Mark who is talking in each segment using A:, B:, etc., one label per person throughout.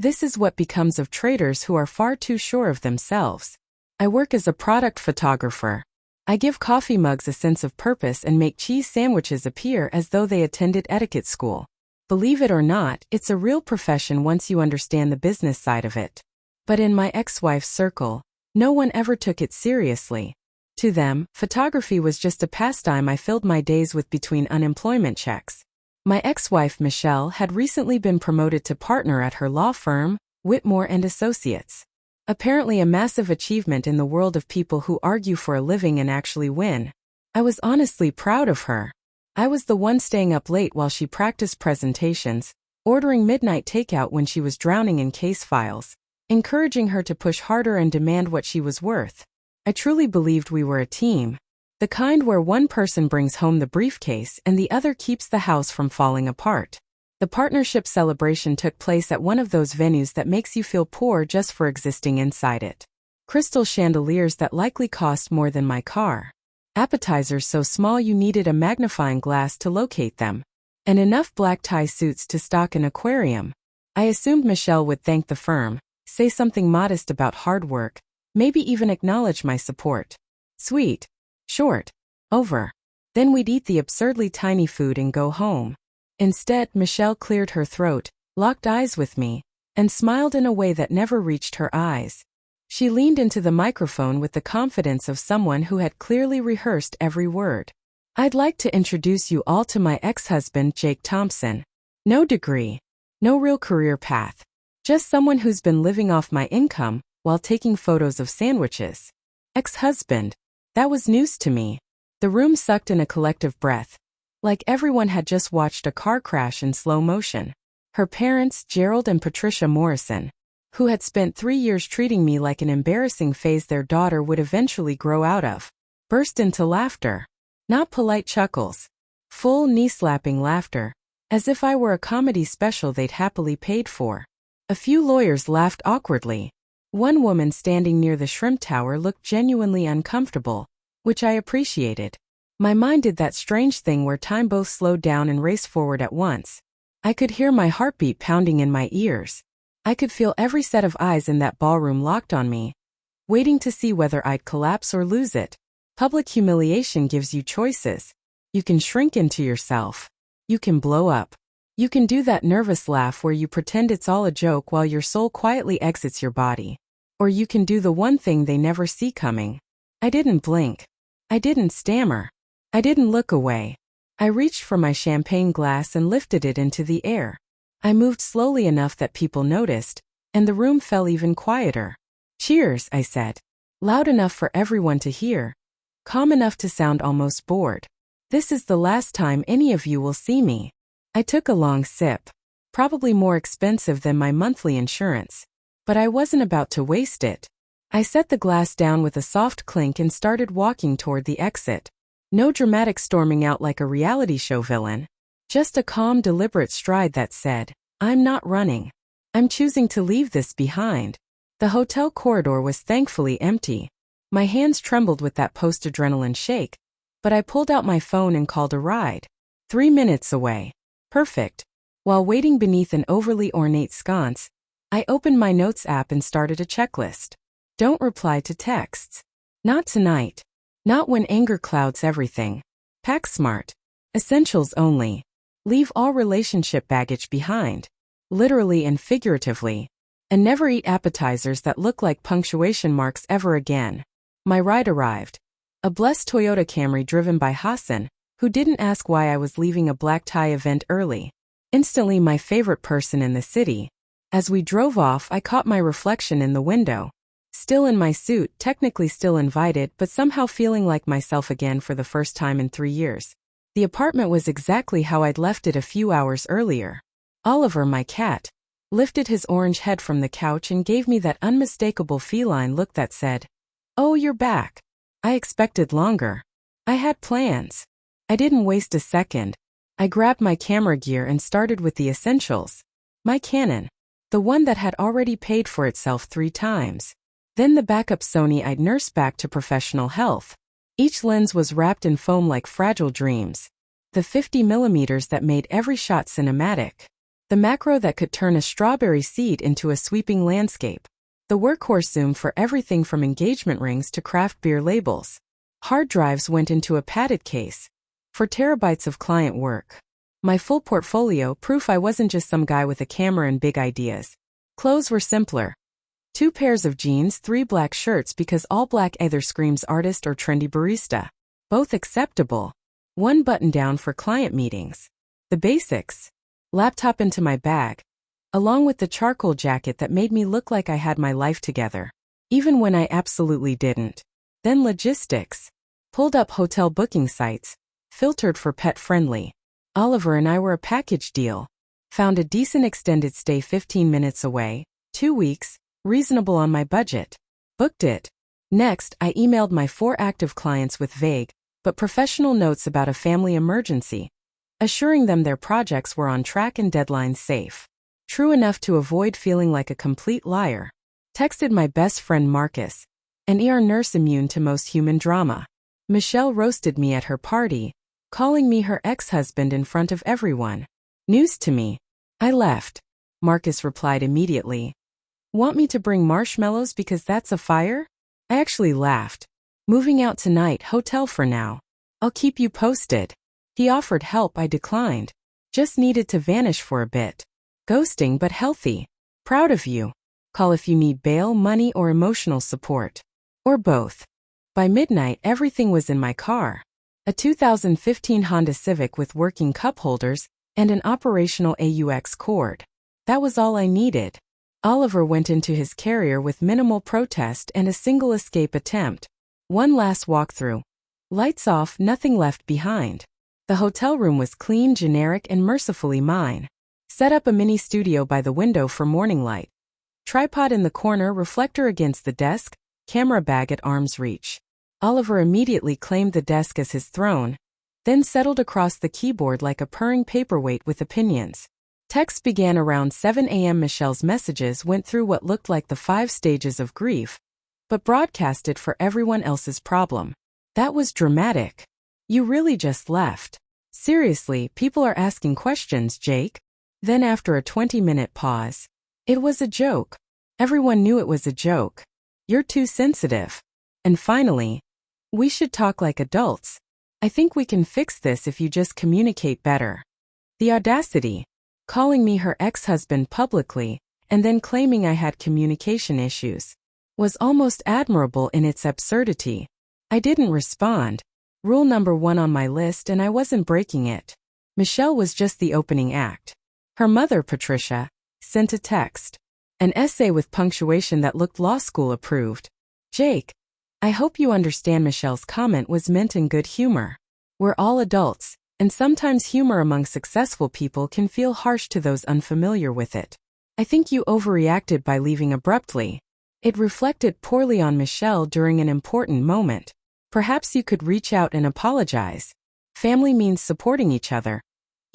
A: This is what becomes of traders who are far too sure of themselves. I work as a product photographer. I give coffee mugs a sense of purpose and make cheese sandwiches appear as though they attended etiquette school. Believe it or not, it's a real profession once you understand the business side of it. But in my ex-wife's circle, no one ever took it seriously. To them, photography was just a pastime I filled my days with between unemployment checks. My ex-wife Michelle had recently been promoted to partner at her law firm, Whitmore and Associates. Apparently a massive achievement in the world of people who argue for a living and actually win. I was honestly proud of her. I was the one staying up late while she practiced presentations, ordering midnight takeout when she was drowning in case files, encouraging her to push harder and demand what she was worth. I truly believed we were a team. The kind where one person brings home the briefcase and the other keeps the house from falling apart. The partnership celebration took place at one of those venues that makes you feel poor just for existing inside it. Crystal chandeliers that likely cost more than my car. Appetizers so small you needed a magnifying glass to locate them. And enough black tie suits to stock an aquarium. I assumed Michelle would thank the firm, say something modest about hard work, maybe even acknowledge my support. Sweet. Short. Over. Then we'd eat the absurdly tiny food and go home. Instead, Michelle cleared her throat, locked eyes with me, and smiled in a way that never reached her eyes. She leaned into the microphone with the confidence of someone who had clearly rehearsed every word. I'd like to introduce you all to my ex-husband, Jake Thompson. No degree. No real career path. Just someone who's been living off my income while taking photos of sandwiches. Ex-husband. That was news to me. The room sucked in a collective breath. Like everyone had just watched a car crash in slow motion. Her parents, Gerald and Patricia Morrison, who had spent 3 years treating me like an embarrassing phase their daughter would eventually grow out of, burst into laughter. Not polite chuckles. Full knee-slapping laughter, as if I were a comedy special they'd happily paid for. A few lawyers laughed awkwardly. One woman standing near the shrimp tower looked genuinely uncomfortable, which I appreciated. My mind did that strange thing where time both slowed down and raced forward at once. I could hear my heartbeat pounding in my ears. I could feel every set of eyes in that ballroom locked on me, waiting to see whether I'd collapse or lose it. Public humiliation gives you choices. You can shrink into yourself. You can blow up. You can do that nervous laugh where you pretend it's all a joke while your soul quietly exits your body. Or you can do the one thing they never see coming. I didn't blink. I didn't stammer. I didn't look away. I reached for my champagne glass and lifted it into the air. I moved slowly enough that people noticed, and the room fell even quieter. Cheers, I said. Loud enough for everyone to hear. Calm enough to sound almost bored. This is the last time any of you will see me. I took a long sip. Probably more expensive than my monthly insurance. But I wasn't about to waste it. I set the glass down with a soft clink and started walking toward the exit. No dramatic storming out like a reality show villain. Just a calm, deliberate stride that said, I'm not running. I'm choosing to leave this behind. The hotel corridor was thankfully empty. My hands trembled with that post-adrenaline shake, but I pulled out my phone and called a ride. 3 minutes away. Perfect. While waiting beneath an overly ornate sconce, I opened my notes app and started a checklist. Don't reply to texts. Not tonight. Not when anger clouds everything. Pack smart. Essentials only. Leave all relationship baggage behind. Literally and figuratively. And never eat appetizers that look like punctuation marks ever again. My ride arrived. A blessed Toyota Camry driven by Hassan, who didn't ask why I was leaving a black tie event early. Instantly my favorite person in the city. As we drove off, I caught my reflection in the window. Still in my suit, technically still invited, but somehow feeling like myself again for the first time in 3 years. The apartment was exactly how I'd left it a few hours earlier. Oliver, my cat, lifted his orange head from the couch and gave me that unmistakable feline look that said, "Oh, you're back." I expected longer. I had plans. I didn't waste a second. I grabbed my camera gear and started with the essentials. My Canon. The one that had already paid for itself 3 times. Then the backup Sony I'd nursed back to professional health. Each lens was wrapped in foam like fragile dreams. The 50mm that made every shot cinematic. The macro that could turn a strawberry seed into a sweeping landscape. The workhorse Zoom for everything from engagement rings to craft beer labels. Hard drives went into a padded case for terabytes of client work. My full portfolio, proof I wasn't just some guy with a camera and big ideas. Clothes were simpler. 2 pairs of jeans, 3 black shirts because all black either screams artist or trendy barista. Both acceptable. 1 button down for client meetings. The basics. Laptop into my bag, along with the charcoal jacket that made me look like I had my life together, even when I absolutely didn't. Then logistics. Pulled up hotel booking sites, filtered for pet-friendly. Oliver and I were a package deal. Found a decent extended stay 15 minutes away, 2 weeks, reasonable on my budget. Booked it. Next, I emailed my 4 active clients with vague, but professional notes about a family emergency, assuring them their projects were on track and deadlines safe. True enough to avoid feeling like a complete liar. Texted my best friend Marcus, an ER nurse immune to most human drama. Michelle roasted me at her party, calling me her ex-husband in front of everyone. News to me. I left. Marcus replied immediately. Want me to bring marshmallows because that's a fire? I actually laughed. Moving out tonight, hotel for now. I'll keep you posted. He offered help, I declined. Just needed to vanish for a bit. Ghosting but healthy. Proud of you. Call if you need bail, money, or emotional support. Or both. By midnight, everything was in my car. A 2015 Honda Civic with working cup holders and an operational AUX cord. That was all I needed. Oliver went into his carrier with minimal protest and a single escape attempt. One last walkthrough. Lights off, nothing left behind. The hotel room was clean, generic, and mercifully mine. Set up a mini studio by the window for morning light. Tripod in the corner, reflector against the desk, camera bag at arm's reach. Oliver immediately claimed the desk as his throne, then settled across the keyboard like a purring paperweight with opinions. Texts began around 7 a.m. Michelle's messages went through what looked like the 5 stages of grief, but broadcasted for everyone else's problem. That was dramatic. You really just left. Seriously, people are asking questions, Jake. Then after a 20-minute pause, it was a joke. Everyone knew it was a joke. You're too sensitive. And finally, we should talk like adults. I think we can fix this if you just communicate better. The audacity. Calling me her ex-husband publicly, and then claiming I had communication issues, was almost admirable in its absurdity. I didn't respond. Rule number 1 on my list, and I wasn't breaking it. Michelle was just the opening act. Her mother, Patricia, sent a text. An essay with punctuation that looked law school approved. Jake, I hope you understand Michelle's comment was meant in good humor. We're all adults, and sometimes humor among successful people can feel harsh to those unfamiliar with it. I think you overreacted by leaving abruptly. It reflected poorly on Michelle during an important moment. Perhaps you could reach out and apologize. Family means supporting each other,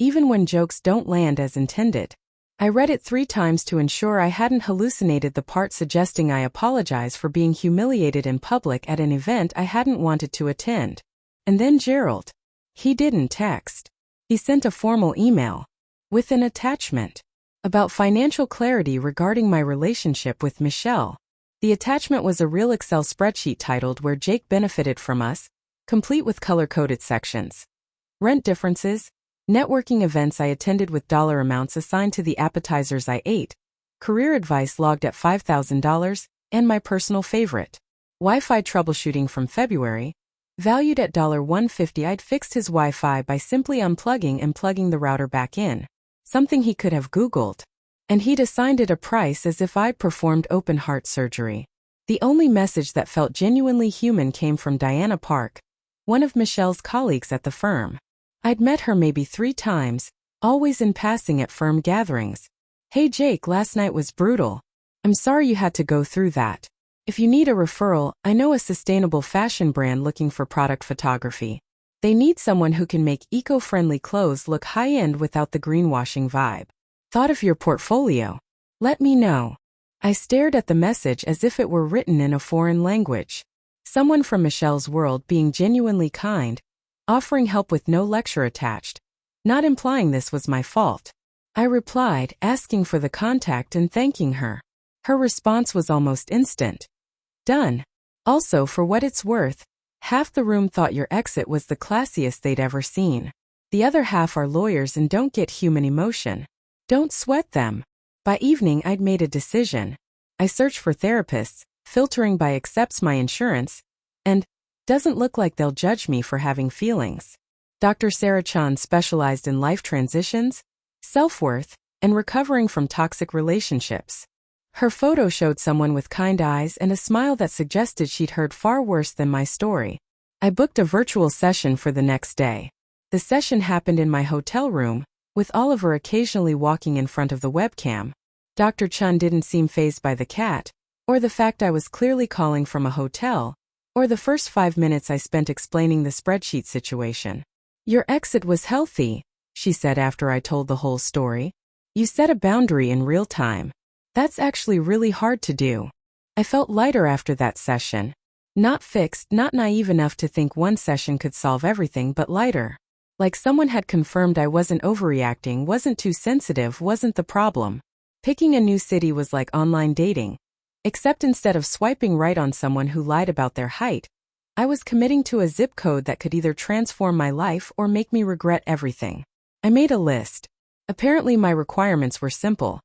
A: even when jokes don't land as intended. I read it 3 times to ensure I hadn't hallucinated the part suggesting I apologize for being humiliated in public at an event I hadn't wanted to attend. And then Gerald. He didn't text. He sent a formal email with an attachment about financial clarity regarding my relationship with Michelle. The attachment was a real Excel spreadsheet titled Where Jake Benefited from Us, complete with color-coded sections. Rent differences, networking events I attended with dollar amounts assigned to the appetizers I ate, career advice logged at $5,000, and my personal favorite, Wi-Fi troubleshooting from February, valued at $150. I'd fixed his Wi-Fi by simply unplugging and plugging the router back in, something he could have Googled. And he'd assigned it a price as if I'd performed open heart surgery. The only message that felt genuinely human came from Diana Park, one of Michelle's colleagues at the firm. I'd met her maybe 3 times, always in passing at firm gatherings. Hey Jake, last night was brutal. I'm sorry you had to go through that. If you need a referral, I know a sustainable fashion brand looking for product photography. They need someone who can make eco-friendly clothes look high-end without the greenwashing vibe. Thought of your portfolio. Let me know. I stared at the message as if it were written in a foreign language. Someone from Michelle's world being genuinely kind, offering help with no lecture attached. Not implying this was my fault. I replied, asking for the contact and thanking her. Her response was almost instant. Done. Also, for what it's worth, half the room thought your exit was the classiest they'd ever seen. The other half are lawyers and don't get human emotion. Don't sweat them. By evening, I'd made a decision. I searched for therapists, filtering by accepts my insurance, and doesn't look like they'll judge me for having feelings. Dr. Sarah Chan specialized in life transitions, self-worth, and recovering from toxic relationships. Her photo showed someone with kind eyes and a smile that suggested she'd heard far worse than my story. I booked a virtual session for the next day. The session happened in my hotel room, with Oliver occasionally walking in front of the webcam. Dr. Chun didn't seem fazed by the cat, or the fact I was clearly calling from a hotel, or the first 5 minutes I spent explaining the spreadsheet situation. Your exit was healthy, she said after I told the whole story. You set a boundary in real time. That's actually really hard to do. I felt lighter after that session. Not fixed, not naive enough to think one session could solve everything, but lighter. Like someone had confirmed I wasn't overreacting, wasn't too sensitive, wasn't the problem. Picking a new city was like online dating. Except instead of swiping right on someone who lied about their height, I was committing to a zip code that could either transform my life or make me regret everything. I made a list. Apparently my requirements were simple.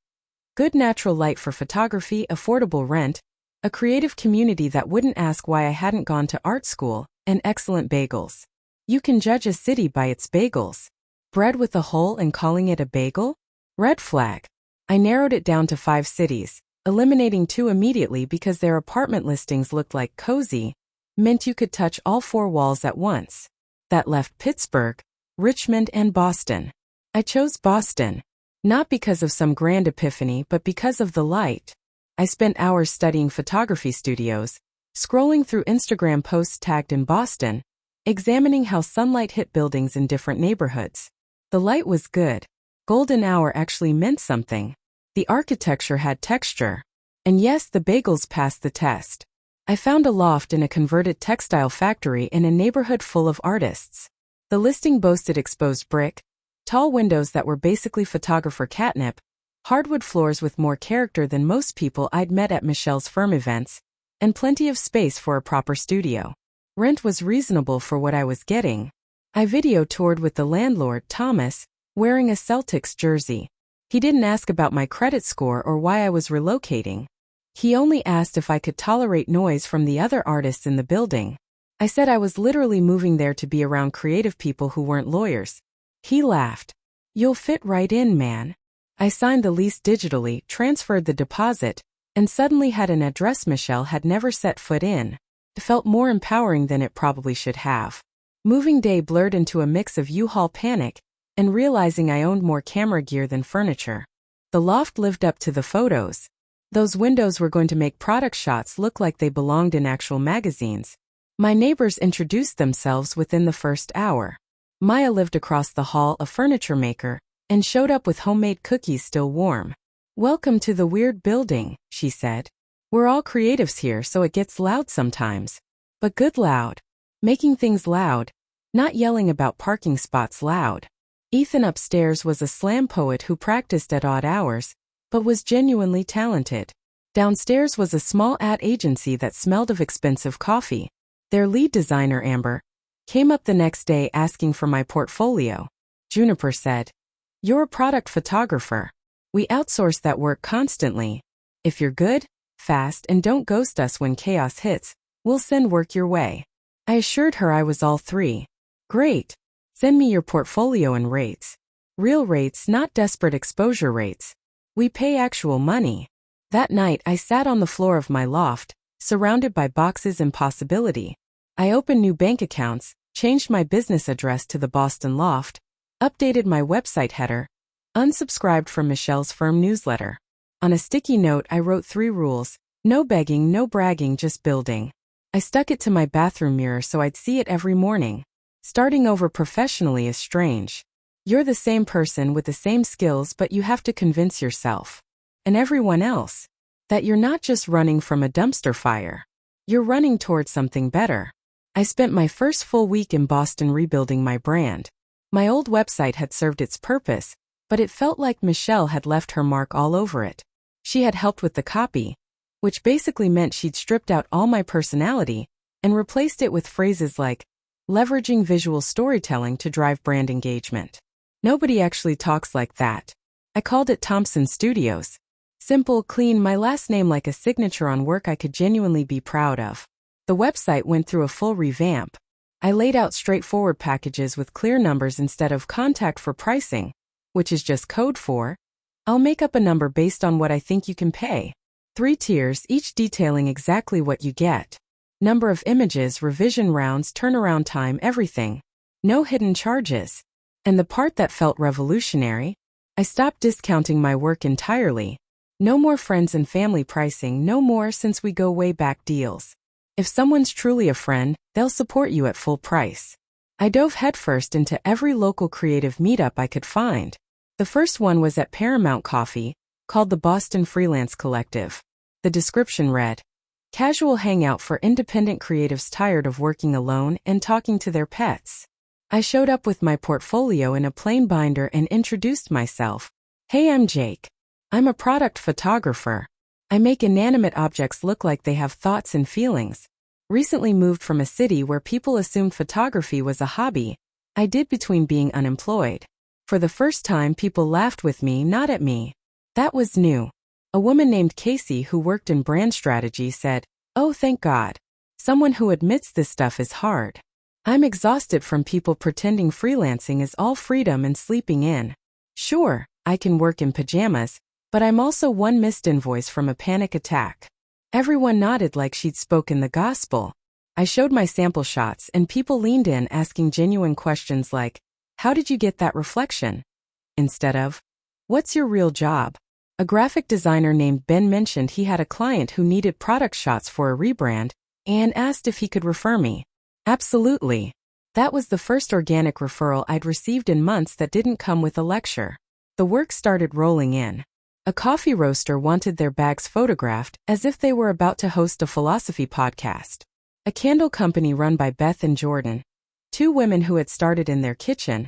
A: Good natural light for photography, affordable rent, a creative community that wouldn't ask why I hadn't gone to art school, and excellent bagels. You can judge a city by its bagels. Bread with a hole and calling it a bagel? Red flag. I narrowed it down to 5 cities, eliminating 2 immediately because their apartment listings looked like cozy, meant you could touch all 4 walls at once. That left Pittsburgh, Richmond, and Boston. I chose Boston. Not because of some grand epiphany, but because of the light. I spent hours studying photography studios, scrolling through Instagram posts tagged in Boston, examining how sunlight hit buildings in different neighborhoods. The light was good. Golden hour actually meant something. The architecture had texture. And yes, the bagels passed the test. I found a loft in a converted textile factory in a neighborhood full of artists. The listing boasted exposed brick, tall windows that were basically photographer catnip, hardwood floors with more character than most people I'd met at Michelle's firm events, and plenty of space for a proper studio. Rent was reasonable for what I was getting. I video toured with the landlord, Thomas, wearing a Celtics jersey. He didn't ask about my credit score or why I was relocating. He only asked if I could tolerate noise from the other artists in the building. I said I was literally moving there to be around creative people who weren't lawyers. He laughed. You'll fit right in, man. I signed the lease digitally, transferred the deposit, and suddenly had an address Michelle had never set foot in. It felt more empowering than it probably should have. Moving day blurred into a mix of U-Haul panic and realizing I owned more camera gear than furniture. The loft lived up to the photos. Those windows were going to make product shots look like they belonged in actual magazines. My neighbors introduced themselves within the first hour. Maya lived across the hall, a furniture maker, and showed up with homemade cookies still warm. Welcome to the weird building, she said. We're all creatives here, so it gets loud sometimes. But good loud. Making things loud. Not yelling about parking spots loud. Ethan upstairs was a slam poet who practiced at odd hours, but was genuinely talented. Downstairs was a small ad agency that smelled of expensive coffee. Their lead designer, Amber, came up the next day asking for my portfolio. Juniper said, "You're a product photographer. We outsource that work constantly. If you're good, fast, and don't ghost us when chaos hits, we'll send work your way." I assured her I was all 3. Great. Send me your portfolio and rates. Real rates, not desperate exposure rates. We pay actual money. That night I sat on the floor of my loft, surrounded by boxes and possibility. I opened new bank accounts, changed my business address to the Boston loft, updated my website header, unsubscribed from Michelle's firm newsletter. On a sticky note I wrote 3 rules: no begging, no bragging, just building. I stuck it to my bathroom mirror so I'd see it every morning. Starting over professionally is strange. You're the same person with the same skills, but you have to convince yourself, and everyone else, that you're not just running from a dumpster fire. You're running towards something better. I spent my first full week in Boston rebuilding my brand. My old website had served its purpose, but it felt like Michelle had left her mark all over it. She had helped with the copy, which basically meant she'd stripped out all my personality and replaced it with phrases like, leveraging visual storytelling to drive brand engagement. Nobody actually talks like that. I called it Thompson Studios. Simple, clean, my last name like a signature on work I could genuinely be proud of. The website went through a full revamp. I laid out straightforward packages with clear numbers instead of contact for pricing, which is just code for, I'll make up a number based on what I think you can pay. 3 tiers, each detailing exactly what you get. Number of images, revision rounds, turnaround time, everything. No hidden charges. And the part that felt revolutionary, I stopped discounting my work entirely. No more friends and family pricing, no more since we go way back deals. If someone's truly a friend, they'll support you at full price. I dove headfirst into every local creative meetup I could find. The first one was at Paramount Coffee, called the Boston Freelance Collective. The description read, casual hangout for independent creatives tired of working alone and talking to their pets. I showed up with my portfolio in a plain binder and introduced myself. Hey, I'm Jake. I'm a product photographer. I make inanimate objects look like they have thoughts and feelings. Recently moved from a city where people assumed photography was a hobby I did between being unemployed. For the first time, people laughed with me, not at me. That was new. A woman named Casey who worked in brand strategy said, oh, thank God. Someone who admits this stuff is hard. I'm exhausted from people pretending freelancing is all freedom and sleeping in. Sure, I can work in pajamas, but I'm also one missed invoice from a panic attack. Everyone nodded like she'd spoken the gospel. I showed my sample shots and people leaned in asking genuine questions like, how did you get that reflection? Instead of, what's your real job? A graphic designer named Ben mentioned he had a client who needed product shots for a rebrand and asked if he could refer me. Absolutely. That was the first organic referral I'd received in months that didn't come with a lecture. The work started rolling in. A coffee roaster wanted their bags photographed as if they were about to host a philosophy podcast. A candle company run by Beth and Jordan, 2 women who had started in their kitchen,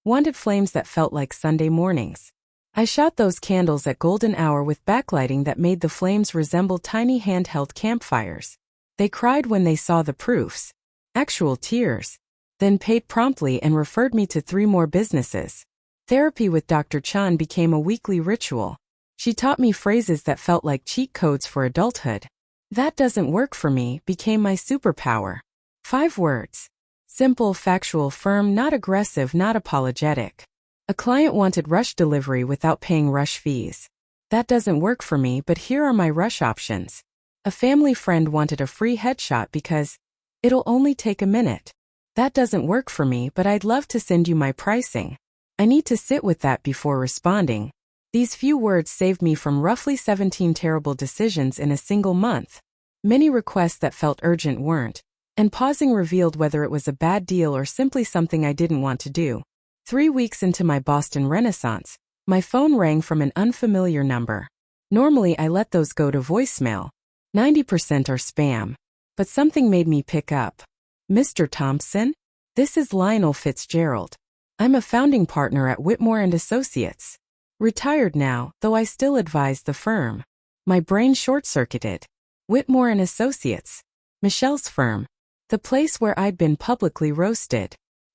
A: wanted flames that felt like Sunday mornings. I shot those candles at golden hour with backlighting that made the flames resemble tiny handheld campfires. They cried when they saw the proofs. Actual tears. Then paid promptly and referred me to 3 more businesses. Therapy with Dr. Chan became a weekly ritual. She taught me phrases that felt like cheat codes for adulthood. That doesn't work for me became my superpower. 5 words. Simple, factual, firm, not aggressive, not apologetic. A client wanted rush delivery without paying rush fees. That doesn't work for me, but here are my rush options. A family friend wanted a free headshot because it'll only take a minute. That doesn't work for me, but I'd love to send you my pricing. I need to sit with that before responding. These few words saved me from roughly 17 terrible decisions in a single month. Many requests that felt urgent weren't, and pausing revealed whether it was a bad deal or simply something I didn't want to do. 3 weeks into my Boston Renaissance, my phone rang from an unfamiliar number. Normally I let those go to voicemail. 90% are spam. But something made me pick up. Mr. Thompson? This is Lionel Fitzgerald. I'm a founding partner at Whitmore & Associates. Retired now, though I still advise the firm. My brain short-circuited. Whitmore & Associates. Michelle's firm. The place where I'd been publicly roasted.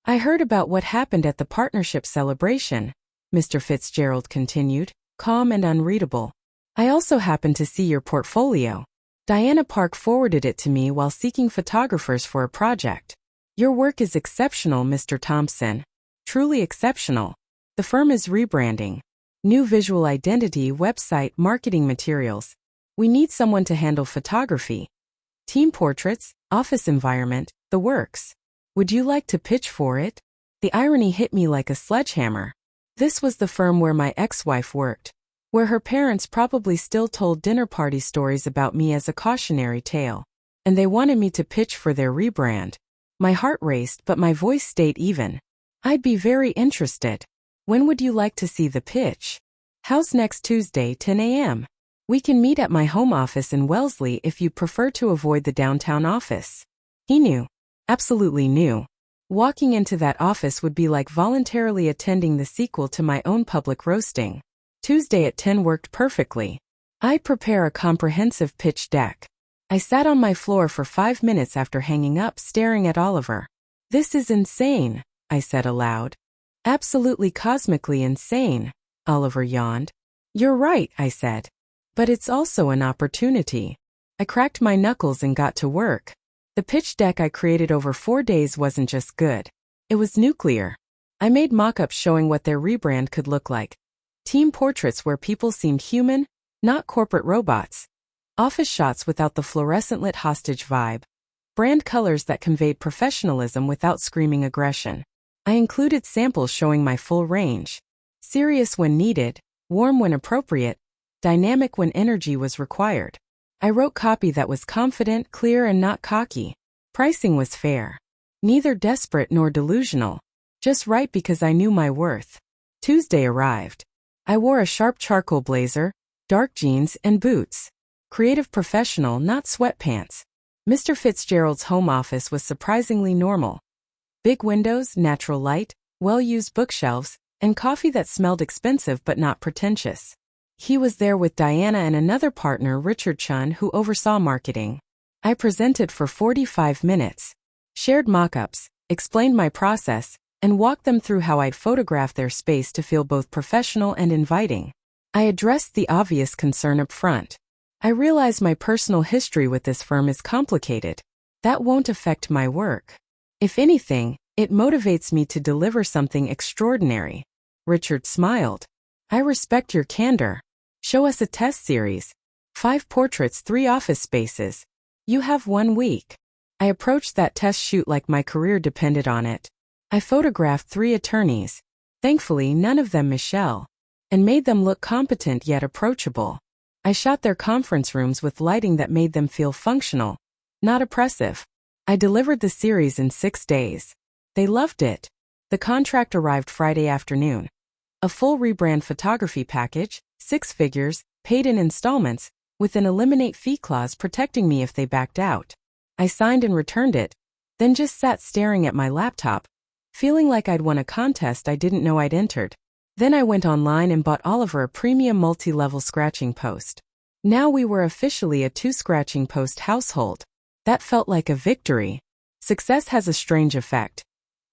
A: I heard about what happened at the partnership celebration, Mr. Fitzgerald continued, calm and unreadable. I also happened to see your portfolio. Diana Park forwarded it to me while seeking photographers for a project. Your work is exceptional, Mr. Thompson. Truly exceptional. The firm is rebranding. New visual identity, website, marketing materials. We need someone to handle photography. Team portraits, office environment, the works. Would you like to pitch for it? The irony hit me like a sledgehammer. This was the firm where my ex-wife worked, where her parents probably still told dinner party stories about me as a cautionary tale. And they wanted me to pitch for their rebrand. My heart raced, but my voice stayed even. I'd be very interested. When would you like to see the pitch? How's next Tuesday, 10 a.m.? We can meet at my home office in Wellesley if you prefer to avoid the downtown office. He knew. Absolutely knew. Walking into that office would be like voluntarily attending the sequel to my own public roasting. Tuesday at 10 worked perfectly. I prepare a comprehensive pitch deck. I sat on my floor for 5 minutes after hanging up, staring at Oliver. "This is insane," I said aloud. "Absolutely cosmically insane," Oliver yawned. "You're right," I said. "But it's also an opportunity." I cracked my knuckles and got to work. The pitch deck I created over 4 days wasn't just good. It was nuclear. I made mock-ups showing what their rebrand could look like. Team portraits where people seemed human, not corporate robots. Office shots without the fluorescent-lit hostage vibe. Brand colors that conveyed professionalism without screaming aggression. I included samples showing my full range. Serious when needed, warm when appropriate, dynamic when energy was required. I wrote copy that was confident, clear, and not cocky. Pricing was fair. Neither desperate nor delusional. Just right because I knew my worth. Tuesday arrived. I wore a sharp charcoal blazer, dark jeans, and boots. Creative professional, not sweatpants. Mr. Fitzgerald's home office was surprisingly normal. Big windows, natural light, well-used bookshelves, and coffee that smelled expensive but not pretentious. He was there with Diana and another partner, Richard Chun, who oversaw marketing. I presented for 45 minutes, shared mock-ups, explained my process, and walked them through how I'd photograph their space to feel both professional and inviting. I addressed the obvious concern up front. I realize my personal history with this firm is complicated. That won't affect my work. If anything, it motivates me to deliver something extraordinary. Richard smiled. I respect your candor. Show us a test series. 5 portraits, 3 office spaces. You have 1 week. I approached that test shoot like my career depended on it. I photographed 3 attorneys. Thankfully, none of them Michelle. And made them look competent yet approachable. I shot their conference rooms with lighting that made them feel functional, not oppressive. I delivered the series in 6 days. They loved it. The contract arrived Friday afternoon. A full rebrand photography package, 6 figures, paid in installments, with an eliminate fee clause protecting me if they backed out. I signed and returned it, then just sat staring at my laptop, feeling like I'd won a contest I didn't know I'd entered. Then I went online and bought Oliver a premium multi-level scratching post. Now we were officially a 2 scratching post household. That felt like a victory. Success has a strange effect.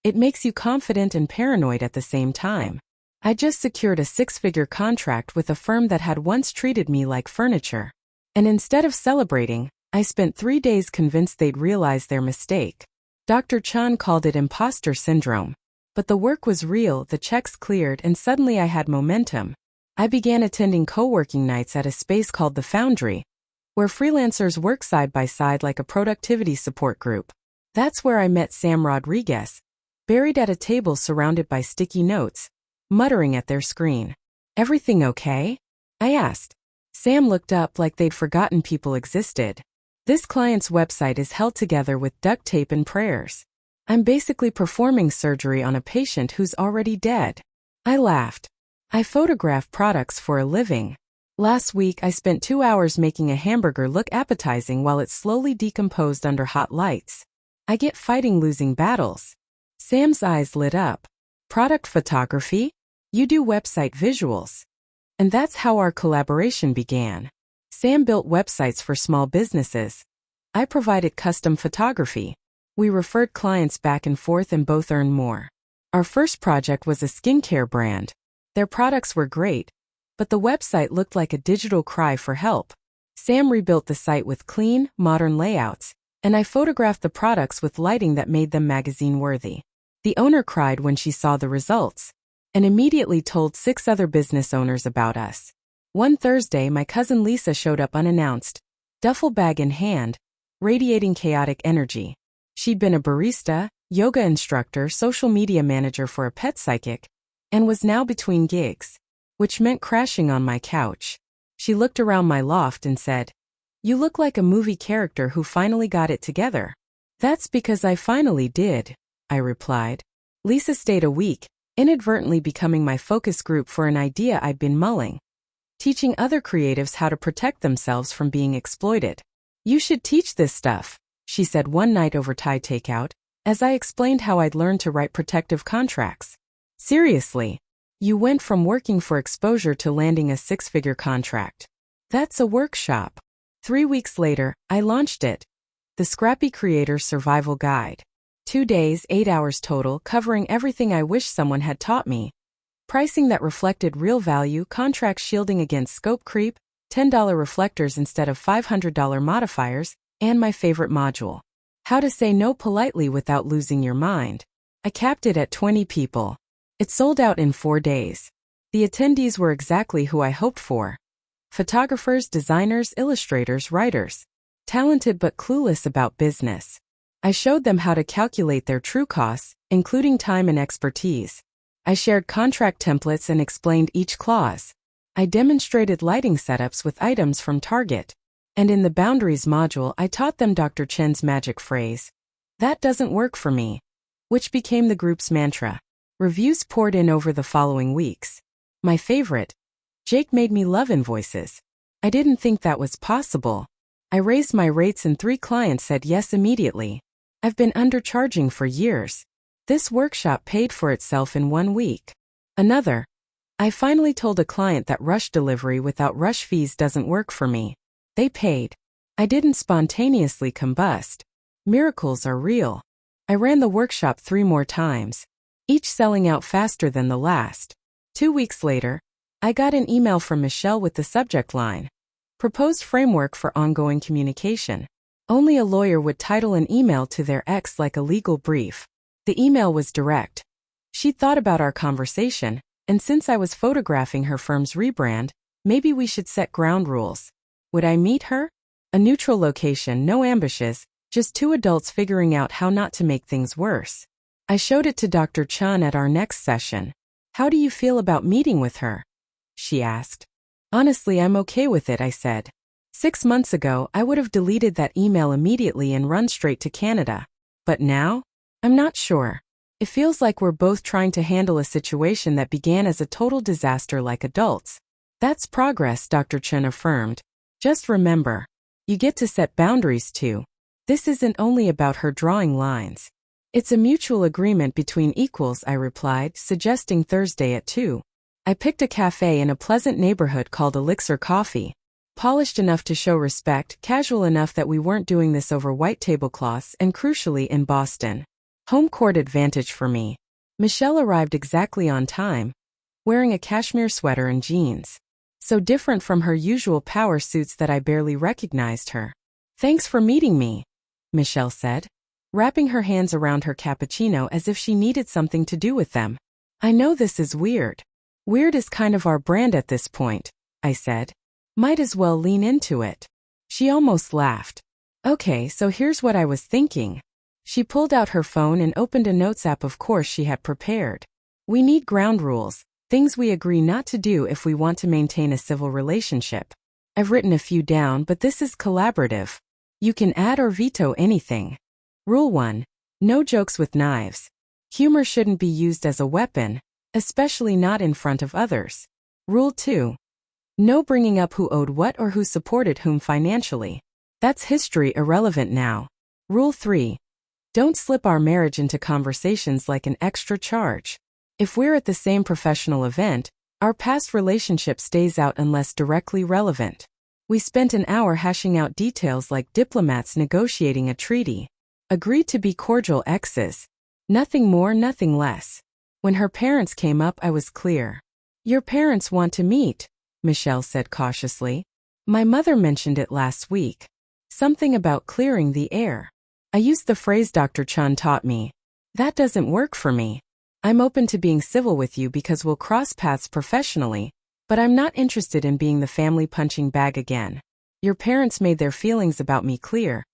A: It makes you confident and paranoid at the same time. I just secured a 6-figure contract with a firm that had once treated me like furniture. And instead of celebrating, I spent 3 days convinced they'd realize their mistake. Dr. Chan called it imposter syndrome. But the work was real, the checks cleared, and suddenly I had momentum. I began attending co-working nights at a space called The Foundry, where freelancers work side by side like a productivity support group. That's where I met Sam Rodriguez, buried at a table surrounded by sticky notes, muttering at their screen. "Everything okay?" I asked. Sam looked up like they'd forgotten people existed. "This client's website is held together with duct tape and prayers. I'm basically performing surgery on a patient who's already dead." I laughed. I photograph products for a living. Last week I spent 2 hours making a hamburger look appetizing while it slowly decomposed under hot lights. I get fighting losing battles. Sam's eyes lit up. "Product photography? You do website visuals." And that's how our collaboration began. Sam built websites for small businesses. I provided custom photography. We referred clients back and forth and both earned more. Our first project was a skincare brand. Their products were great, but the website looked like a digital cry for help. Sam rebuilt the site with clean, modern layouts, and I photographed the products with lighting that made them magazine-worthy. The owner cried when she saw the results, and immediately told 6 other business owners about us. One Thursday, my cousin Lisa showed up unannounced, duffel bag in hand, radiating chaotic energy. She'd been a barista, yoga instructor, social media manager for a pet psychic, and was now between gigs, which meant crashing on my couch. She looked around my loft and said, "You look like a movie character who finally got it together." "That's because I finally did," I replied. Lisa stayed a week, inadvertently becoming my focus group for an idea I'd been mulling. Teaching other creatives how to protect themselves from being exploited. "You should teach this stuff," she said one night over Thai takeout. as I explained how I'd learned to write protective contracts. Seriously, you went from working for exposure to landing a six-figure contract. That's a workshop. 3 weeks later, I launched it. The Scrappy Creator's Survival Guide. 2 days, 8 hours total, covering everything I wish someone had taught me. Pricing that reflected real value, contract shielding against scope creep, $10 reflectors instead of $500 modifiers, and my favorite module. How to say no politely without losing your mind. I capped it at 20 people. It sold out in 4 days. The attendees were exactly who I hoped for. Photographers, designers, illustrators, writers. Talented but clueless about business. I showed them how to calculate their true costs, including time and expertise. I shared contract templates and explained each clause. I demonstrated lighting setups with items from Target. And in the Boundaries module, I taught them Dr. Chen's magic phrase, "That doesn't work for me," which became the group's mantra. Reviews poured in over the following weeks. My favorite: Jake made me love invoices. I didn't think that was possible. I raised my rates and 3 clients said yes immediately. I've been undercharging for years. This workshop paid for itself in 1 week. Another: I finally told a client that rush delivery without rush fees doesn't work for me. They paid. I didn't spontaneously combust. Miracles are real. I ran the workshop 3 more times, each selling out faster than the last. 2 weeks later, I got an email from Michelle with the subject line, "Proposed framework for ongoing communication." Only a lawyer would title an email to their ex like a legal brief. The email was direct. She'd thought about our conversation, and since I was photographing her firm's rebrand, maybe we should set ground rules. Would I meet her? A neutral location, no ambushes, just 2 adults figuring out how not to make things worse. I showed it to Dr. Chun at our next session. "How do you feel about meeting with her?" she asked. "Honestly, I'm okay with it," I said. 6 months ago, I would have deleted that email immediately and run straight to Canada. But now? I'm not sure. It feels like we're both trying to handle a situation that began as a total disaster like adults. That's progress, Dr. Chun affirmed. Just remember, you get to set boundaries too. This isn't only about her drawing lines. It's a mutual agreement between equals, I replied, suggesting Thursday at 2. I picked a cafe in a pleasant neighborhood called Elixir Coffee. Polished enough to show respect, casual enough that we weren't doing this over white tablecloths, and crucially in Boston. Home court advantage for me. Michelle arrived exactly on time, wearing a cashmere sweater and jeans. So different from her usual power suits that I barely recognized her. "Thanks for meeting me," Michelle said, wrapping her hands around her cappuccino as if she needed something to do with them. "I know this is weird. Weird is kind of our brand at this point," I said. "Might as well lean into it." She almost laughed. "Okay, so here's what I was thinking." She pulled out her phone and opened a notes app of course she had prepared. "We need ground rules, things we agree not to do if we want to maintain a civil relationship. I've written a few down, but this is collaborative. You can add or veto anything. Rule 1. No jokes with knives. Humor shouldn't be used as a weapon, especially not in front of others. Rule 2. No bringing up who owed what or who supported whom financially. That's history irrelevant now. Rule 3. Don't slip our marriage into conversations like an extra charge. If we're at the same professional event, our past relationship stays out unless directly relevant. We spent an hour hashing out details like diplomats negotiating a treaty. Agreed to be cordial exes. Nothing more, nothing less. When her parents came up, I was clear. "Your parents want to meet," Michelle said cautiously. "My mother mentioned it last week. Something about clearing the air." I used the phrase Dr. Chun taught me. "That doesn't work for me. I'm open to being civil with you because we'll cross paths professionally, but I'm not interested in being the family punching bag again. Your parents made their feelings about me clear,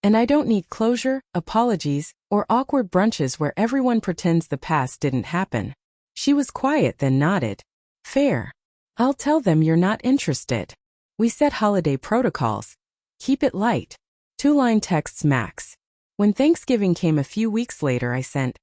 A: and I don't need closure, apologies, or awkward brunches where everyone pretends the past didn't happen." She was quiet then nodded. "Fair. I'll tell them you're not interested." We set holiday protocols. Keep it light. 2-line texts max. When Thanksgiving came a few weeks later, I sent,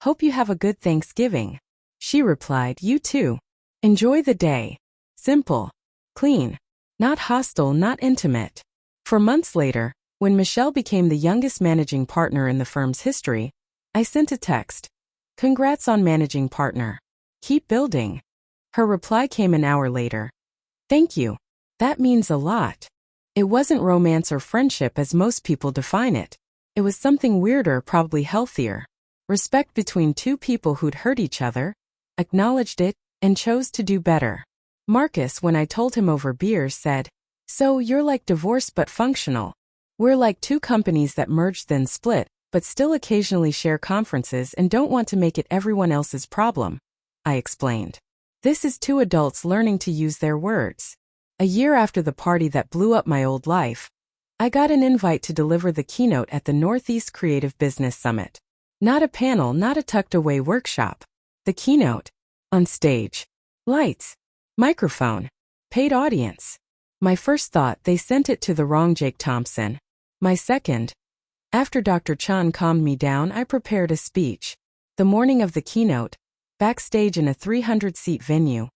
A: "Hope you have a good Thanksgiving." She replied, "You too. Enjoy the day." Simple. Clean. Not hostile, not intimate. For months later, when Michelle became the youngest managing partner in the firm's history, I sent a text. Congrats on managing partner. Keep building. Her reply came an hour later. Thank you. That means a lot. It wasn't romance or friendship as most people define it. It was something weirder, probably healthier. Respect between two people who'd hurt each other, acknowledged it, and chose to do better. Marcus, when I told him over beers, said, "So you're like divorced but functional. We're like two companies that merged then split, but still occasionally share conferences and don't want to make it everyone else's problem," I explained. This is two adults learning to use their words. A year after the party that blew up my old life, I got an invite to deliver the keynote at the Northeast Creative Business Summit. Not a panel, not a tucked-away workshop. The keynote. On stage. Lights. Microphone. Paid audience. My first thought, they sent it to the wrong Jake Thompson. My second, after Dr. Chan calmed me down, I prepared a speech. The morning of the keynote, backstage in a 300-seat venue.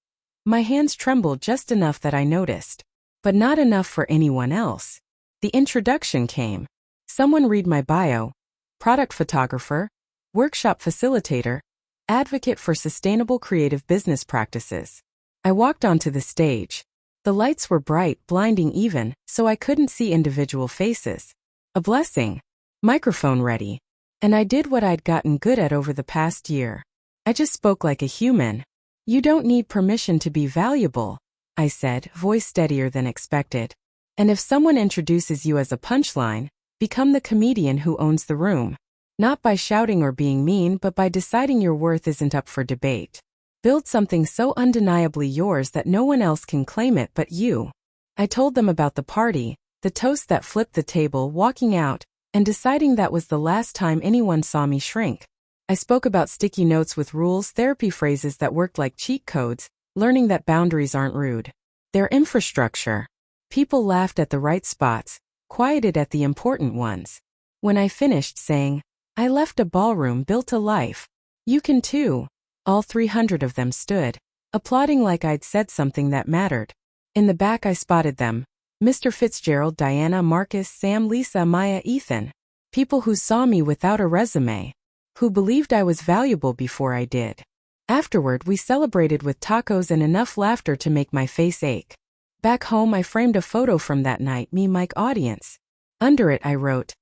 A: My hands trembled just enough that I noticed, but not enough for anyone else. The introduction came. Someone read my bio. Product photographer, workshop facilitator, advocate for sustainable creative business practices. I walked onto the stage. The lights were bright, blinding even, so I couldn't see individual faces. A blessing. Microphone ready. And I did what I'd gotten good at over the past year. I just spoke like a human. You don't need permission to be valuable, I said, voice steadier than expected. And if someone introduces you as a punchline, become the comedian who owns the room. Not by shouting or being mean, but by deciding your worth isn't up for debate. Build something so undeniably yours that no one else can claim it but you. I told them about the party, the toast that flipped the table, walking out, and deciding that was the last time anyone saw me shrink. I spoke about sticky notes with rules, therapy phrases that worked like cheat codes, learning that boundaries aren't rude. They're infrastructure. People laughed at the right spots, quieted at the important ones. When I finished saying, I left a ballroom built a life. You can too. All 300 of them stood, applauding like I'd said something that mattered. In the back I spotted them. Mr. Fitzgerald, Diana, Marcus, Sam, Lisa, Maya, Ethan. People who saw me without a resume. Who believed I was valuable before I did. Afterward, we celebrated with tacos and enough laughter to make my face ache. Back home, I framed a photo from that night, me, Mike, audience. Under it, I wrote,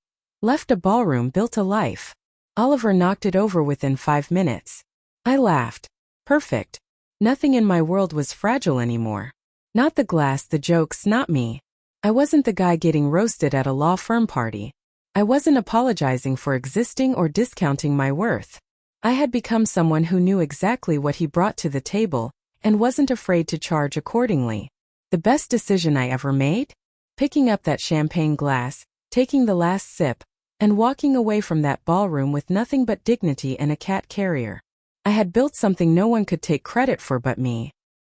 A: left a ballroom, built a life. Oliver knocked it over within 5 minutes. I laughed. Perfect. Nothing in my world was fragile anymore. Not the glass, the jokes, not me. I wasn't the guy getting roasted at a law firm party. I wasn't apologizing for existing or discounting my worth. I had become someone who knew exactly what he brought to the table and wasn't afraid to charge accordingly. The best decision I ever made? Picking up that champagne glass, taking the last sip, and walking away from that ballroom with nothing but dignity and a cat carrier. I had built something no one could take credit for but me.